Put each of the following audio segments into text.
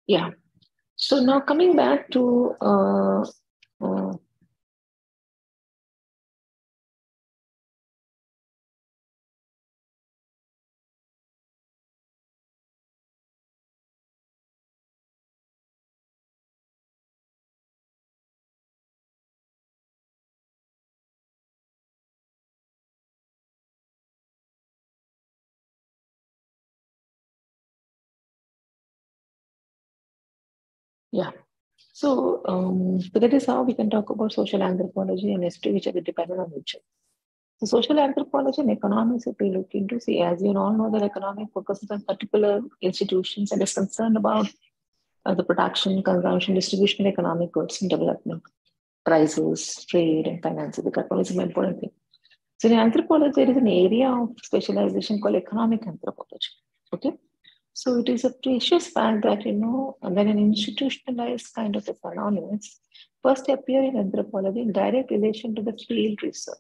Yeah. So now coming back to uh, yeah. So that is how we can talk about social anthropology and history, which are dependent on each other. So social anthropology and economics, if we look into, see, as you all know, that economic focuses on particular institutions and is concerned about the production, consumption, distribution of economic goods and development, prices, trade, and finance. The economy is an important thing. So in anthropology, there is an area of specialization called economic anthropology. Okay. So it is a precious fact that, when an institutionalized kind of a phenomenon first appear in anthropology in direct relation to the field research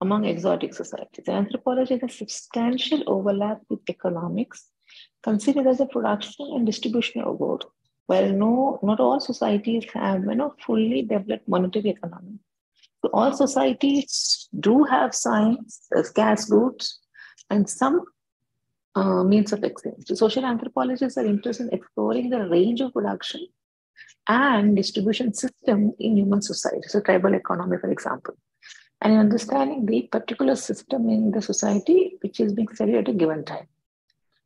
among exotic societies. Anthropology has a substantial overlap with economics, considered as a production and distribution of goods. While not all societies have fully developed monetary economy. So all societies do have science, scarce goods, and some means of exchange. So social anthropologists are interested in exploring the range of production and distribution system in human society. So tribal economy, for example, and in understanding the particular system in the society which is being studied at a given time.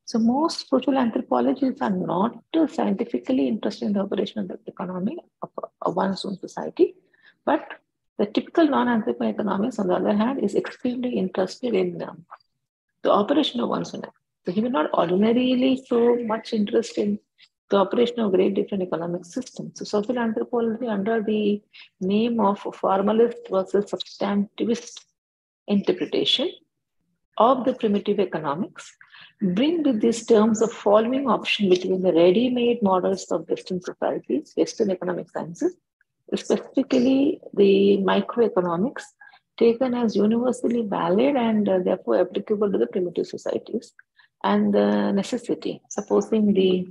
So most social anthropologists are not scientifically interested in the operation of the economy of one's own society, but the typical non-anthropo economist, on the other hand, is extremely interested in the operation of one's own. So he will not ordinarily show much interest in the operation of great different economic systems. So social anthropology, under the name of formalist versus substantivist interpretation of the primitive economics, bring with these terms the following option between the ready-made models of Western societies, Western economic sciences, specifically the microeconomics, taken as universally valid and therefore applicable to the primitive societies, and the necessity, supposing the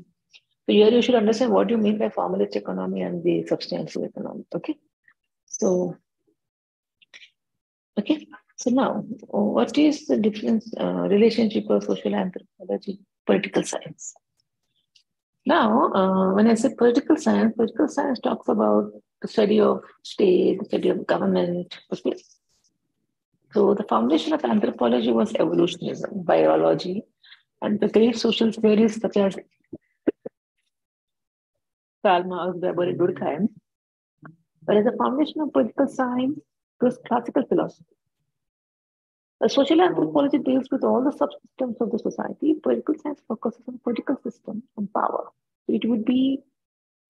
so here you should understand what you mean by formalist economy and the substantial economy. Okay. So okay. So now, what is the difference relationship of social anthropology, political science? Now, when I say political science talks about the study of state, the study of government. Okay. So the foundation of anthropology was evolutionism, biology, and the great social theories such as Karl Marx, Weber, and Durkheim. Whereas the foundation of political science was classical philosophy. Social anthropology deals with all the subsystems of the society. Political science focuses on political systems and power. So it would be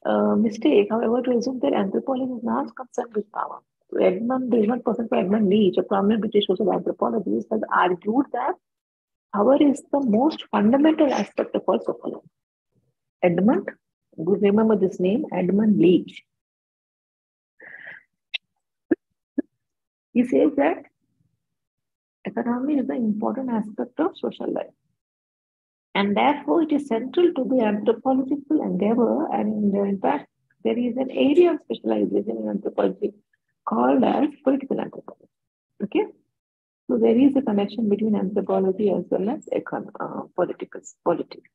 a mistake, however, to assume that anthropology is not concerned with power. So there is one person called Edmund Leach, a prominent British social anthropologist, has argued that power is the most fundamental aspect of all sociology. Edmund, you remember this name, Edmund Leach. He says that economy is the important aspect of social life. And therefore, it is central to the anthropological endeavor. And in fact, there is an area of specialization in anthropology called as political anthropology. Okay? So there is a connection between anthropology as well as politics.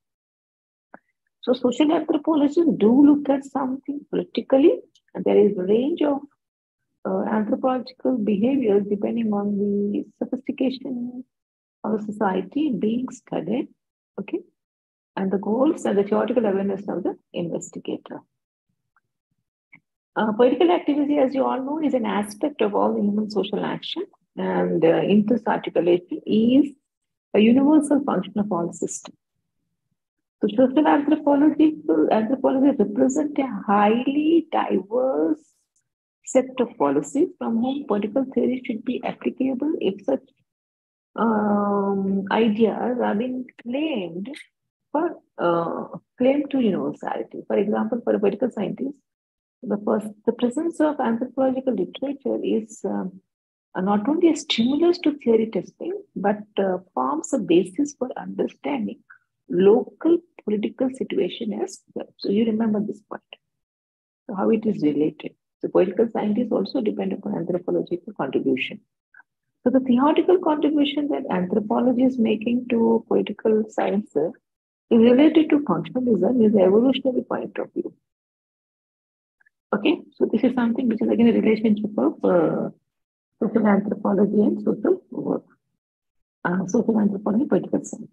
So social anthropologists do look at something politically, and there is a range of anthropological behaviors depending on the sophistication of the society being studied, okay, and the goals and the theoretical awareness of the investigator. Political activity, as you all know, is an aspect of all human social action, and interest articulation is a universal function of all systems. So social anthropology represent a highly diverse set of policies from whom political theory should be applicable if such ideas are being claimed to universality. For example, for a political scientist, the presence of anthropological literature is not only a stimulus to theory testing, but forms a basis for understanding local political situation as well. So you remember this point. So how it is related. So political scientists also depend upon anthropological contribution. So the theoretical contribution that anthropology is making to political sciences is related to functionalism is the evolutionary point of view. Okay, so this is something which is again a relationship of social anthropology and social work, social anthropology, political science.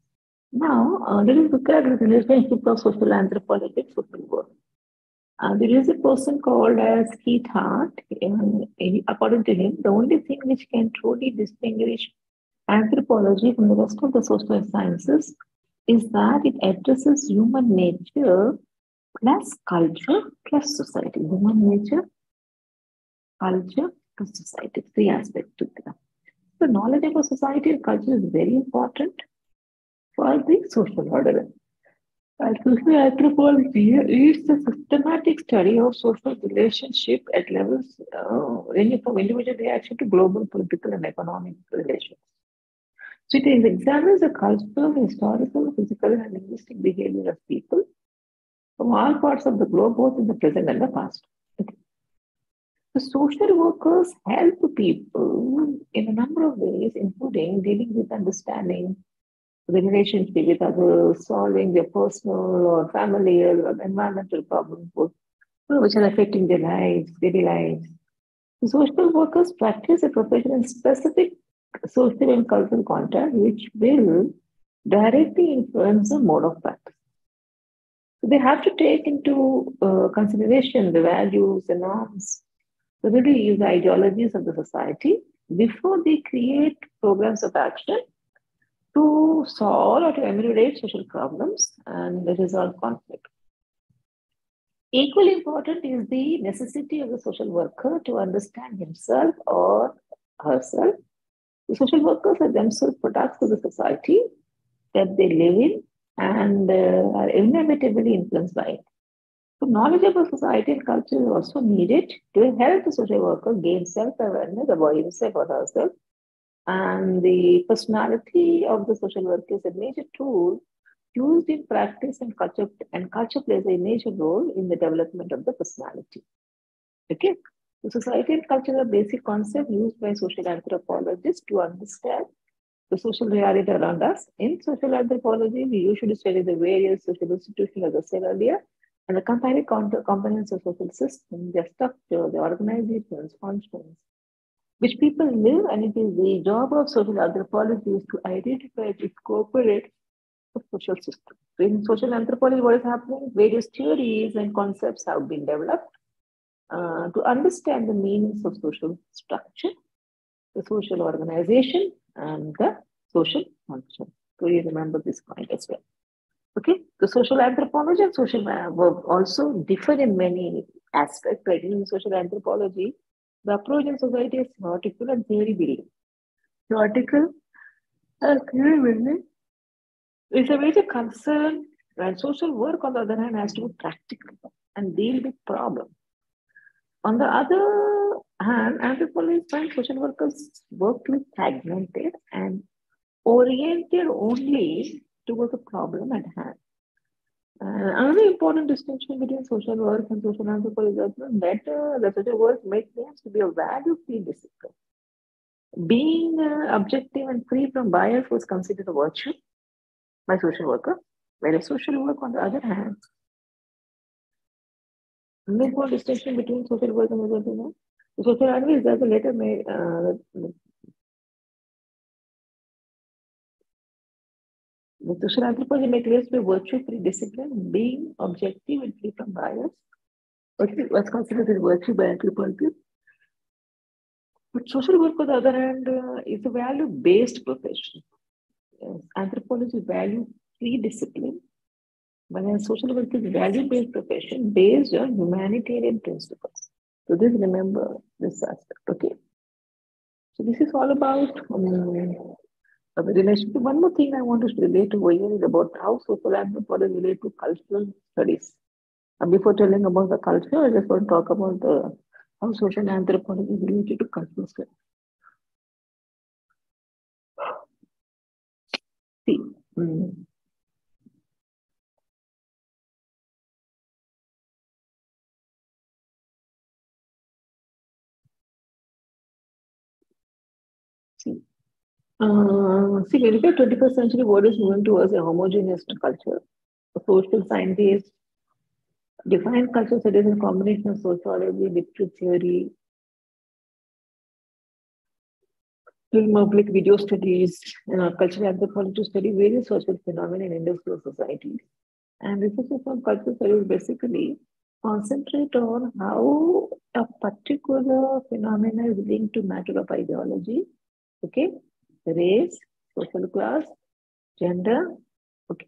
Now, let us look at the relationship of social anthropology and social work. There is a person called as Keith Hart. According to him, the only thing which can truly distinguish anthropology from the rest of the social sciences is that it addresses human nature plus culture plus society. Human nature, culture plus society. Three aspects to that. So knowledge about society and culture is very important for the social order. Social anthropology is the systematic study of social relationship at levels ranging from individual reaction to global political and economic relations. So it examines the cultural, historical, physical, and linguistic behavior of people from all parts of the globe, both in the present and the past. Okay. The social workers help people in a number of ways, including dealing with understanding the relationship with others, solving their personal or familial or environmental problems, which are affecting their lives, daily lives. The social workers practice a profession in specific social and cultural content, which will directly influence the mode of practice. So they have to take into consideration the values, the norms, the beliefs, the ideologies of the society before they create programs of action to solve or to ameliorate social problems and resolve conflict. Equally important is the necessity of the social worker to understand himself or herself. The social workers are themselves products of the society that they live in and are inevitably influenced by it. So knowledge about society and culture is also needed to help the social worker gain self-awareness about himself or herself. And the personality of the social worker is a major tool used in practice and culture plays a major role in the development of the personality. Okay. So society and culture are basic concepts used by social anthropologists to understand the social reality around us. In social anthropology, we usually study the various social institutions, as I said earlier, and the components of social system, their structure, their organizations, functions, which people live, and it is the job of social anthropologists to identify its corporate social system. So in social anthropology, what is happening? Various theories and concepts have been developed to understand the meanings of social structure, the social organization, and the social function. So you remember this point as well. Okay, the social anthropology and social work also differ in many aspects. Like in social anthropology, the approach in society is theoretical and theory building. Theoretical and theory building is a major concern, and social work, on the other hand, has to be practical and deal with problems. On the other hand, anthropologists find social workers work to be fragmented and oriented only towards the problem at hand. Another important distinction between social work and social anthropology is that the social work makes claims to be a value-free discipline. Being objective and free from bias was considered a virtue by social worker, whereas social work, on the other hand, the important distinction between social work and social work. The social analysis does a later made the social anthropology may claims to be virtue-free discipline, being objective and free from bias. What's considered a virtue by anthropology. But social work, on the other hand, is a value-based profession. Yes. Anthropology is value-free discipline, whereas social work is a value-based profession based on humanitarian principles. So this remember this aspect. Okay. So this is all about the relationship. One more thing I want to relate over here is about how social anthropology relate to cultural studies. And before telling about the culture, I just want to talk about how social anthropology is related to cultural studies. See, See, when you get 21st century, what is moving towards a homogeneous culture? Social scientists define culture studies as a combination of sociology, literature theory, film public video studies, cultural anthropology to study various social phenomena in industrial societies. And researchers on cultural studies basically concentrate on how a particular phenomena is linked to matter of ideology, okay, race, social class, gender, okay.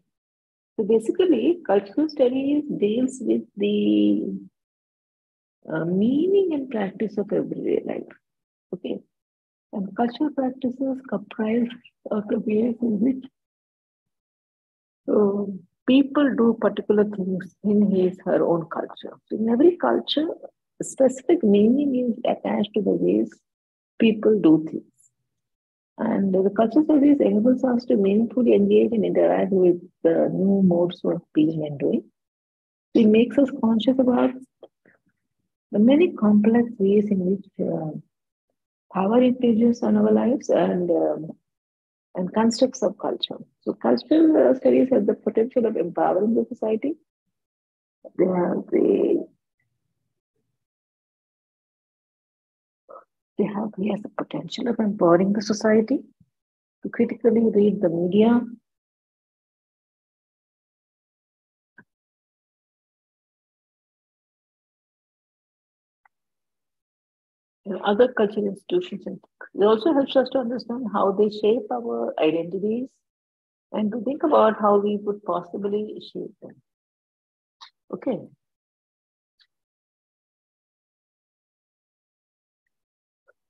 So basically, cultural studies deals with the meaning and practice of everyday life, okay. And cultural practices comprise of the ways in which people do particular things in his her own culture. So in every culture, a specific meaning is attached to the ways people do things. And the cultural studies enables us to meaningfully engage and interact with the new modes of being and doing. It makes us conscious about the many complex ways in which power infringes on our lives and constructs of culture. So cultural studies have the potential of empowering the society. They have the potential of empowering the society to critically read the media. And other cultural institutions. It also helps us to understand how they shape our identities and to think about how we would possibly shape them. Okay.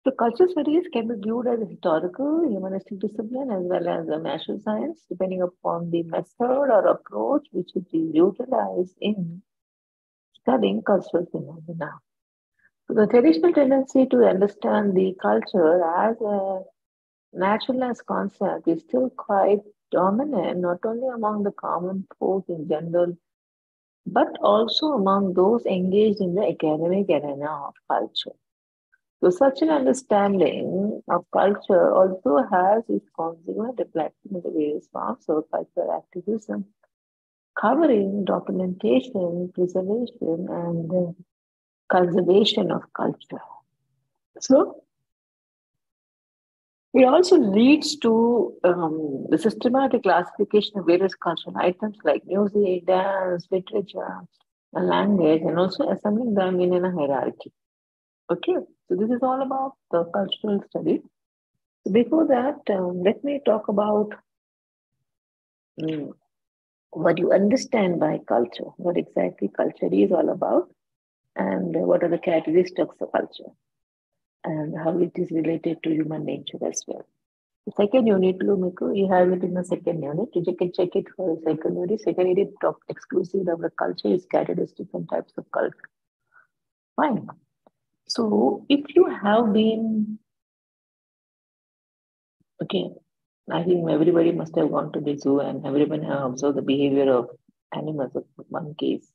So cultural studies can be viewed as a historical, humanistic discipline as well as a natural science, depending upon the method or approach which is utilized in studying cultural phenomena. So the traditional tendency to understand the culture as a naturalness concept is still quite dominant, not only among the common folk in general, but also among those engaged in the academic arena of culture. So, such an understanding of culture also has its consequent reflection in the various forms of cultural activism, covering documentation, preservation, and conservation of culture. So, it also leads to the systematic classification of various cultural items like music, dance, literature, and language, and also assembling them in a hierarchy. Okay, so this is all about the cultural study. So before that, let me talk about mm, what you understand by culture, what exactly culture is all about, and what are the characteristics of culture, and how it is related to human nature as well. The second unit, Lumiko, you have it in the second unit. You can check it for the second unit. Second unit talk exclusive of the culture is characteristics and types of culture. Fine. So if you have been, okay, I think everybody must have gone to the zoo and everyone have observed the behavior of animals of monkeys.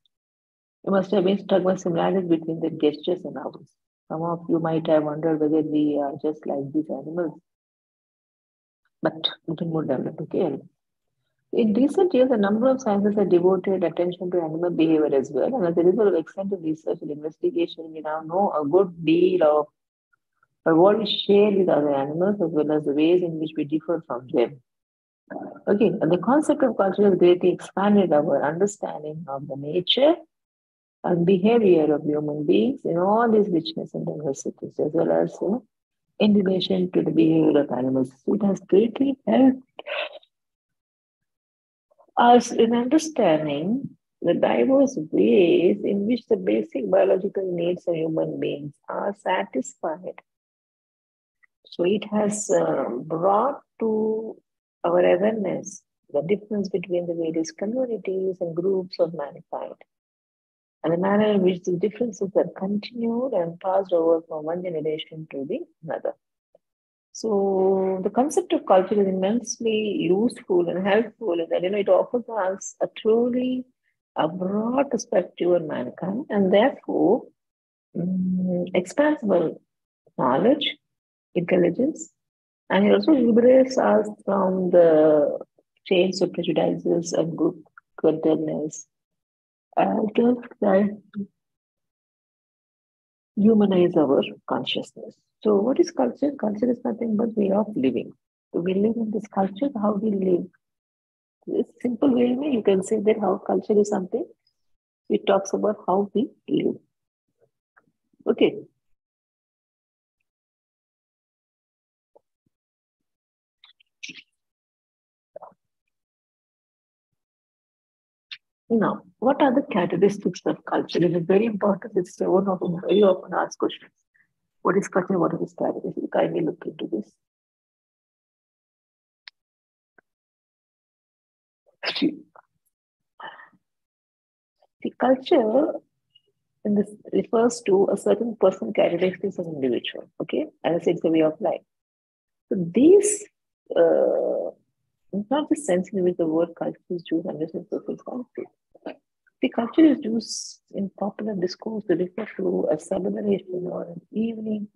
You must have been struck by similarities between their gestures and ours. Some of you might have wondered whether we are just like these animals, but little more developed, okay? In recent years, a number of scientists have devoted attention to animal behavior as well. And as a result of extensive research and investigation, we now know a good deal of what we share with other animals as well as the ways in which we differ from them. Okay, and the concept of culture has greatly expanded our understanding of the nature and behavior of human beings in all its richness and diversities, as well as in relation to the behavior of animals. So it has greatly helped us in understanding the diverse ways in which the basic biological needs of human beings are satisfied. So it has brought to our awareness the difference between the various communities and groups of mankind and the manner in which the differences are continued and passed over from one generation to the another. So the concept of culture is immensely useful and helpful in that it offers us a truly a broad perspective on mankind and therefore expansible knowledge, intelligence, And it also liberates us from the chains of prejudices and group contentedness. And can humanize our consciousness. So, what is culture? Culture is nothing but way of living. So, we live in this culture, how we live. This simple way, you can say that how culture is something. It talks about how we live. Okay. Now, what are the characteristics of culture? It is very important. It's one of the very often asked questions. What is culture? What are its characteristics? Kindly look into this. See, the culture in this refers to a certain person characteristics of an individual. Okay, as it's a way of life. So these, not the sense in which the word culture is used under social context. The culture is used in popular discourse to refer to a celebration or an evening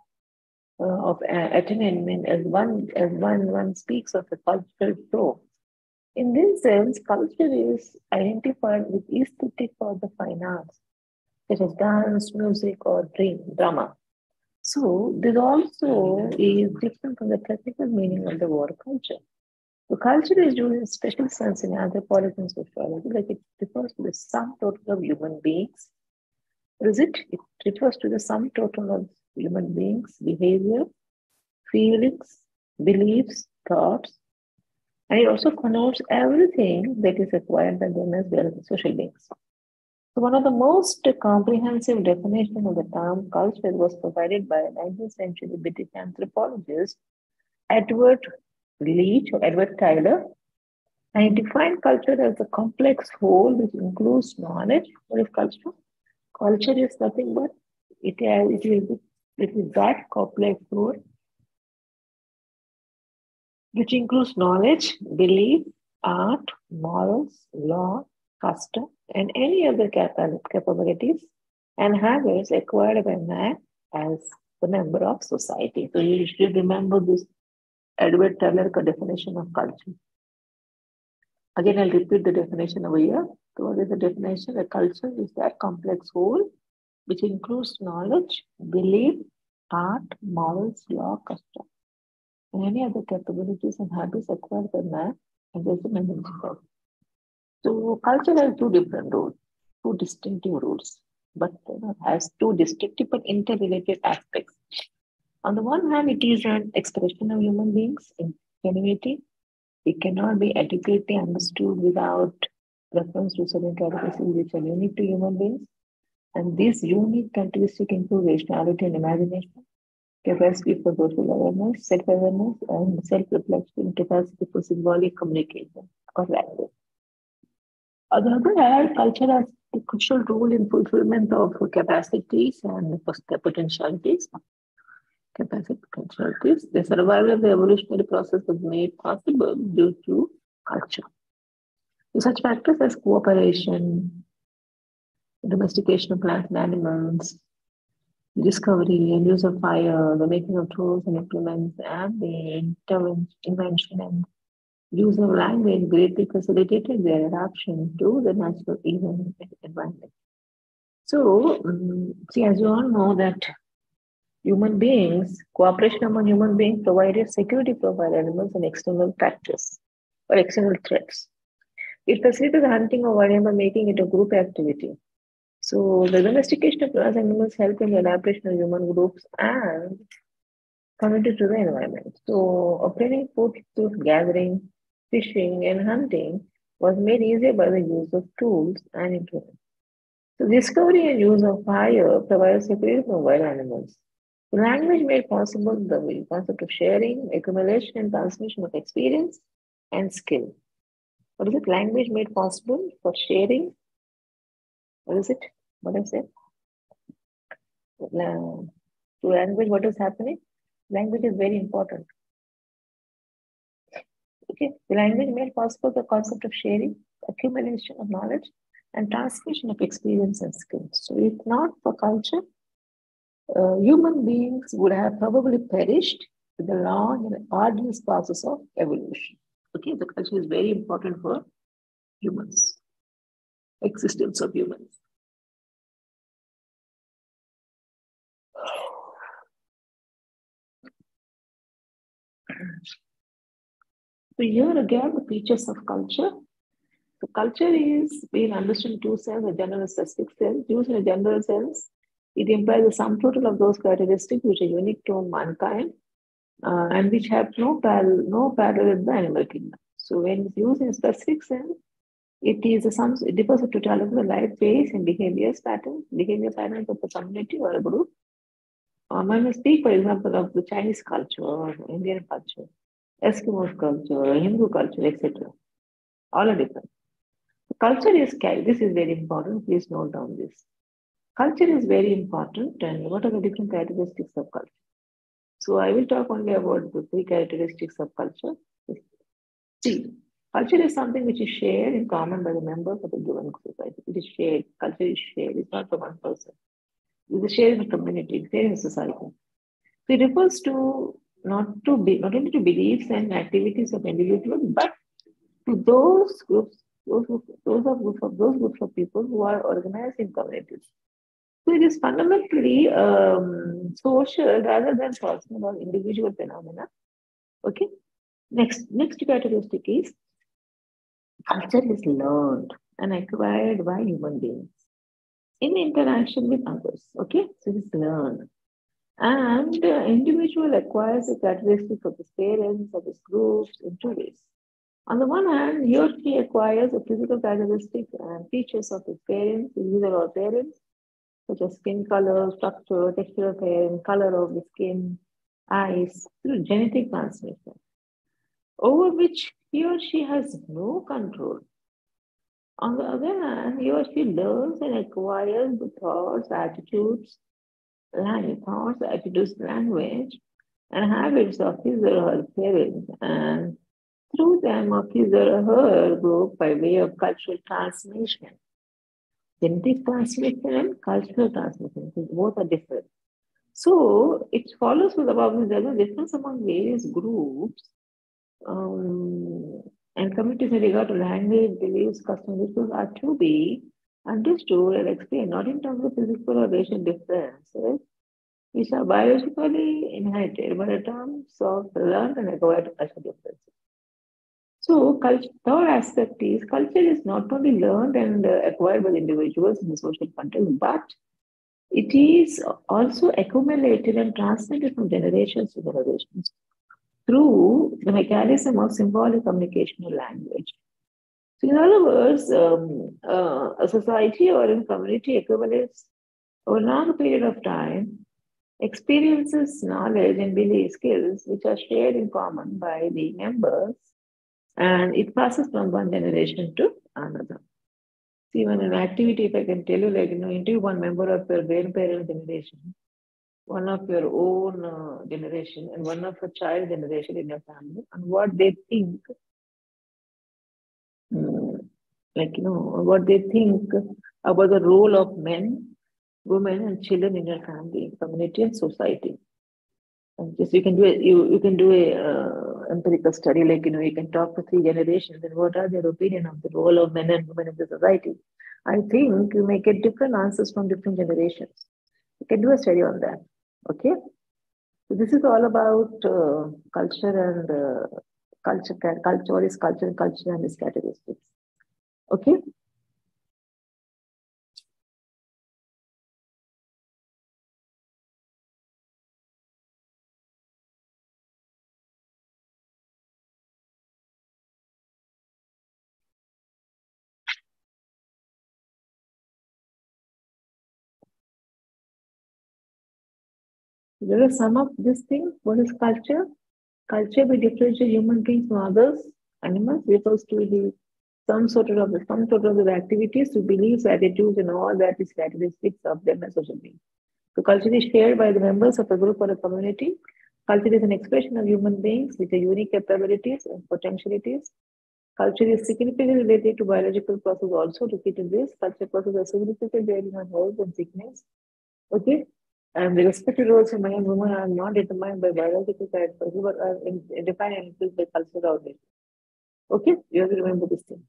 of attainment as one speaks of a cultural show. In this sense, culture is identified with aesthetic or the fine arts, such as dance, music, or drama. So this also is different from the technical meaning of the word culture. So culture is used in special sense in anthropology and sociology, like it refers to the sum total of human beings. What is it? It refers to the sum total of human beings' behavior, feelings, beliefs, thoughts, and it also connotes everything that is acquired by them as well as social beings. So one of the most comprehensive definitions of the term culture was provided by a 19th century British anthropologist Edward Leach or Edward Tyler, and he defined culture as a complex whole which includes knowledge. What is culture? Culture is nothing but it is that complex whole which includes knowledge, belief, art, morals, law, custom, and any other capabilities and habits acquired by man as the member of society. So you should remember this Edward Teller definition of culture. Again, I'll repeat the definition over here. So what is the definition? A culture is that complex whole which includes knowledge, belief, art, morals, law, custom, and any other capabilities and habits acquired by man as a member of society. So culture has two different rules, two distinctive rules, but has two distinctive but interrelated aspects. On the one hand, it is an expression of human beings' ingenuity. It cannot be adequately understood without reference to certain characteristics which are unique to human beings. And these unique characteristics include rationality and imagination, capacity for social awareness, self-awareness, and self-reflection, capacity for symbolic communication or language. On the other hand, culture has a crucial role in fulfillment of capacities and potentialities. Capacity potentialities. The survival of the evolutionary process was made possible due to culture. Such factors as cooperation, domestication of plants and animals, discovery and use of fire, the making of tools and implements, and the invention and use of language greatly facilitated their adaptation to the natural environment. So, see, as you all know that human beings, cooperation among human beings provided security for animals and external factors or external threats. It facilitated the hunting of wild by making it a group activity. So the domestication of plants and animals helped in the adaptation of human groups and community to the environment. So obtaining food through gathering, fishing, and hunting was made easier by the use of tools and implements. So discovery and use of fire provides security for wild animals. The language made possible the concept of sharing, accumulation, and transmission of experience and skill. What is it? Language made possible for sharing. What is it? What I said? To language, what is happening? Language is very important. Okay, the language made possible the concept of sharing, accumulation of knowledge, and transmission of experience and skills. So, if not for culture, human beings would have probably perished with the long and arduous process of evolution. Okay, the culture is very important for humans, existence of humans. So here again, the features of culture. So culture is being understood in two sense, a general and specific sense. Used in a general sense, it implies the sum total of those characteristics which are unique to mankind and which have no parallel in the animal kingdom. So when it's used in a specific sense, it is a sum, it differs in totality of the life base and behavior patterns of the community or a group. When we speak, for example, of the Chinese culture or Indian culture, Eskimo culture, Hindu culture, etc. All are different. Culture is carried. This is very important. Please note down this. Culture is very important. And what are the different characteristics of culture? So I will talk only about the three characteristics of culture. See, culture is something which is shared in common by the members of a given society. It is shared. Culture is shared. It's not for one person. It is shared in a community. It's shared in a society. So it refers to not only to beliefs and activities of individuals, but to those groups of people who are organized in communities. So it is fundamentally social rather than personal or individual phenomena. Okay. Next characteristic is culture is learned and acquired by human beings in interaction with others. Okay, so it's learned. And the individual acquires the characteristics of his parents, of his groups in two ways. On the one hand, he or she acquires the physical characteristics and features of his parents, his or parents, such as skin color, structure, texture of hair, and color of the skin, eyes, through genetic transmission, over which he or she has no control. On the other hand, he or she learns and acquires the attitudes, language, and habits of his or her parents, and through them of his or her group by way of cultural transmission. Genetic transmission and cultural transmission, both are different. So it follows with above this, there's a difference among various groups and communities in regard to language, beliefs, customs, rituals are to be understood and explained not in terms of physical or racial differences, which are biologically inherited, but in terms of learned and acquired cultural differences. So, third aspect is culture is not only learned and acquired by individuals in the social context, but it is also accumulated and transmitted from generations to generations through the mechanism of symbolic communication or language. So, in other words, a society or a community accumulates over a long period of time experiences, knowledge, and belief skills which are shared in common by the members, and it passes from one generation to another. See, when an activity, if I can tell you, like, interview one member of your grandparent generation, one of your own generation, and one of your child generation in your family, and what they think, what they think about the role of men, women, and children in your family, community, and society. And just you can do a empirical study, like you can talk to three generations and what are their opinion of the role of men and women in the society. I think you may get different answers from different generations. You can do a study on that. Okay, so this is all about culture and culture. What is culture and its characteristics. Okay. There are some of these things. What is culture? Culture by differentiate human beings from others, animals, refers to the some sort of the activities to beliefs, attitudes, and all that is characteristics of them as social beings. So culture is shared by the members of a group or a community. Culture is an expression of human beings with their unique capabilities and potentialities. Culture is significantly related to biological process also. Repeated this, culture process a significant bearing on health and sickness. Okay. And the respective roles of men and women are not determined by biological characteristics, but are defined and influenced by cultural outlet. Okay, you have to remember this thing.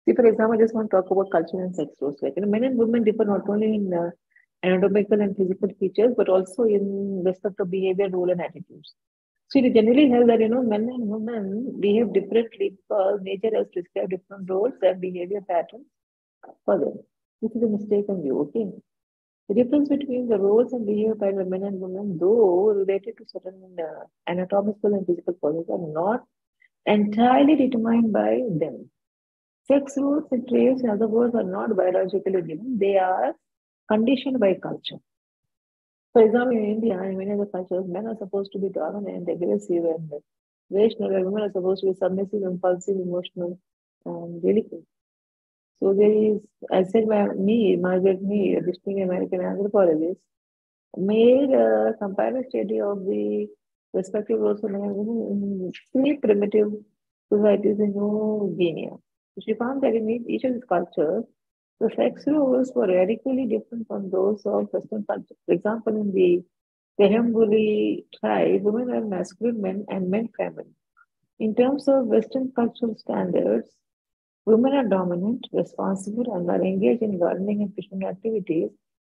See, for example, I just want to talk about culture and sex roles. Like, men and women differ not only in anatomical and physical features, but also in respect of behavior, role, and attitudes. So it generally held that men and women behave differently because nature has prescribed different roles and behavior patterns for them. This is a mistaken view. Okay, the difference between the roles and behavior patterns of men and women, though related to certain anatomical and physical causes, are not entirely determined by them. Sex roles and traits, in other words, are not biologically given, they are conditioned by culture. For example, in India and many other cultures, men are supposed to be dominant, aggressive, and rational, and women are supposed to be submissive, impulsive, emotional, and delicate. So there is, as said by Margaret Mead, a distinct American anthropologist, made a comparative study of the respective roles of men and women in three primitive societies in New Guinea. She found that in each of these cultures, the sex roles were radically different from those of Western culture. For example, in the Tehembuli tribe, women are masculine men and men feminine. In terms of Western cultural standards, women are dominant, responsible, and are engaged in gardening and fishing activities,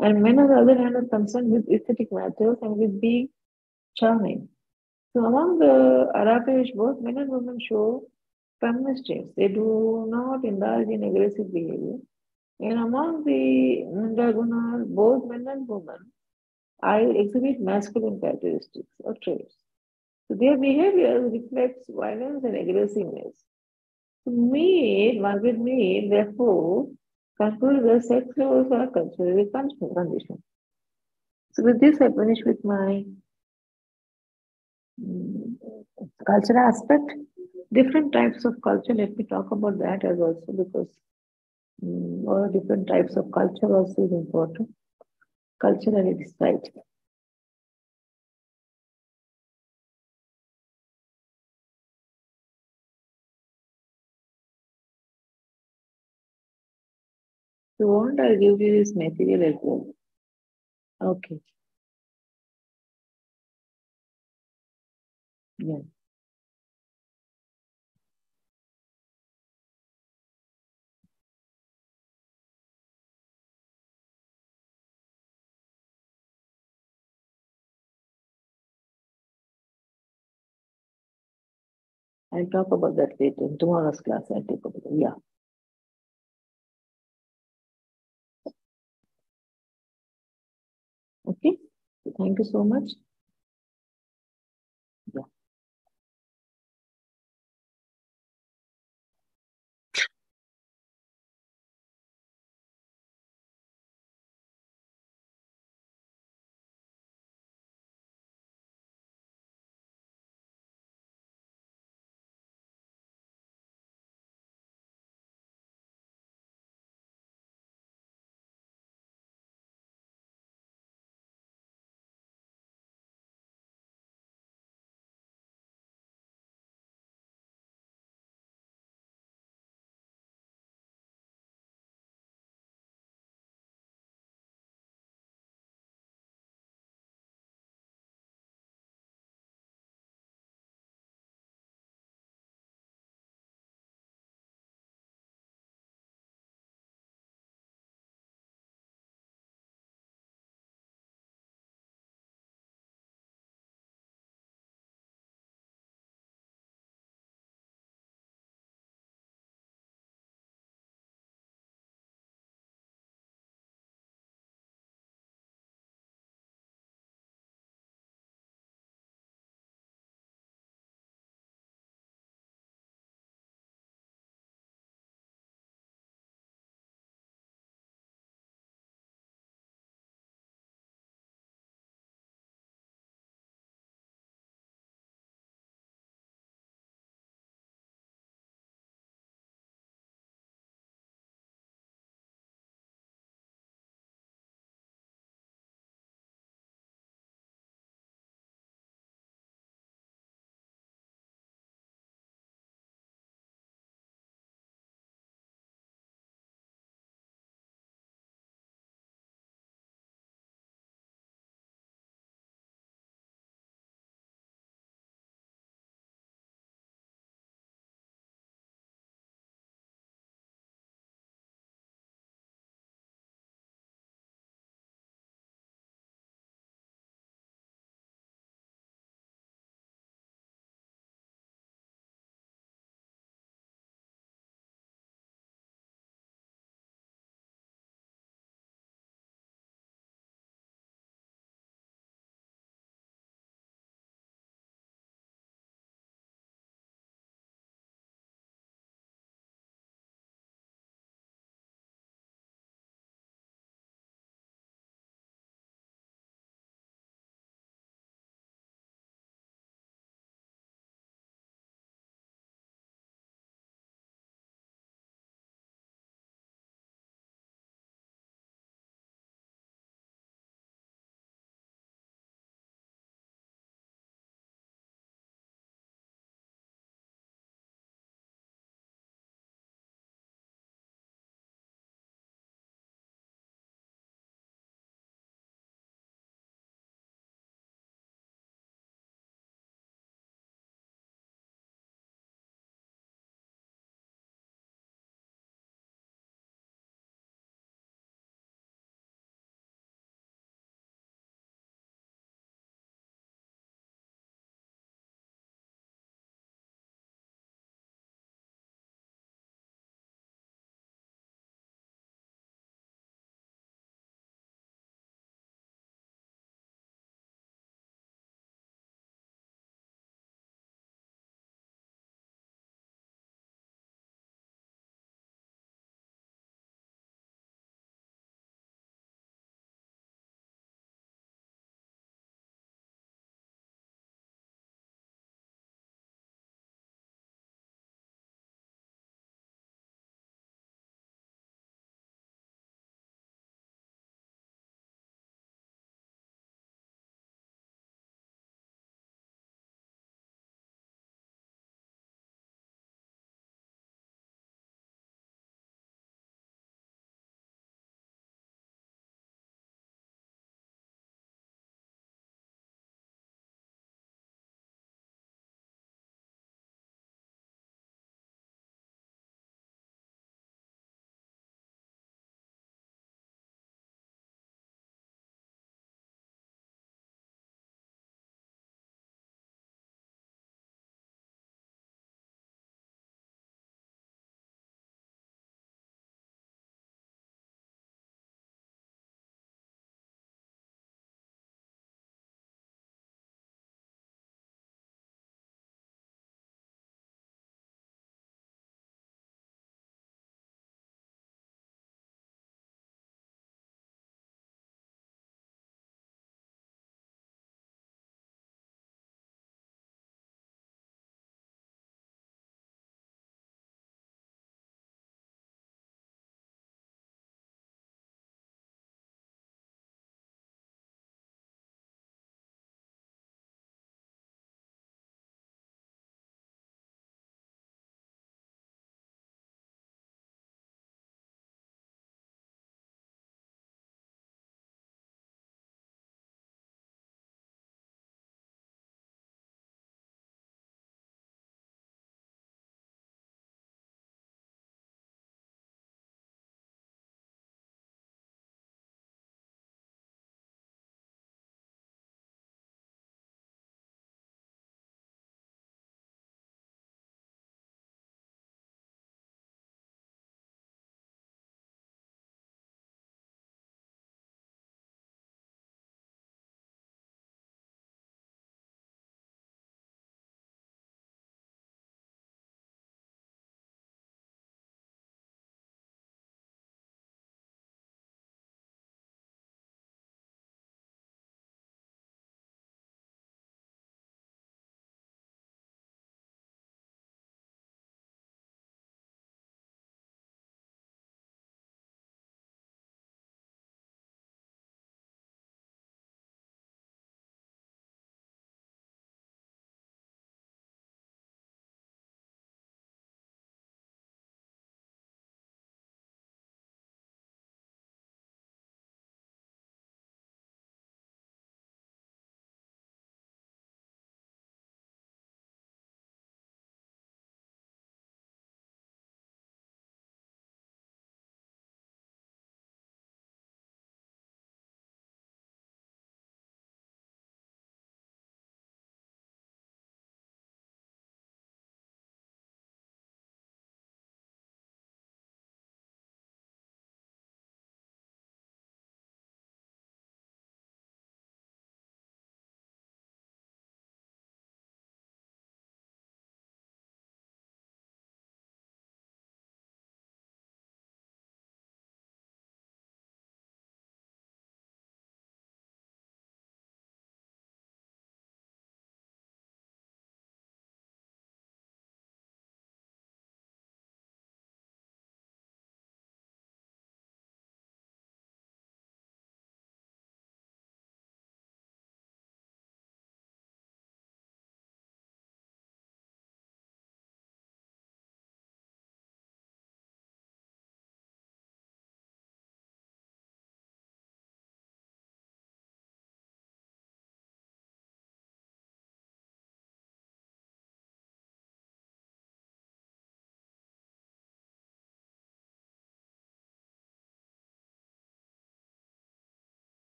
and men, on the other hand, are concerned with aesthetic matters and with being charming. So, among the Arabic, both men and women show feminist traits. They do not indulge in aggressive behavior. And among the Ndagunar, both men and women I exhibit masculine characteristics or traits. So their behavior reflects violence and aggressiveness. So Margaret Mead, therefore, concludes that sex roles are culturally conditioned. So with this, I finish with my mm, cultural aspect. Different types of culture. Let me talk about that as also because all different types of culture also is important. Culture and its right. So, want I'll give you this material as well. Okay. Yeah. I'll talk about that later in tomorrow's class. I'll talk about it. Yeah. Okay. Thank you so much.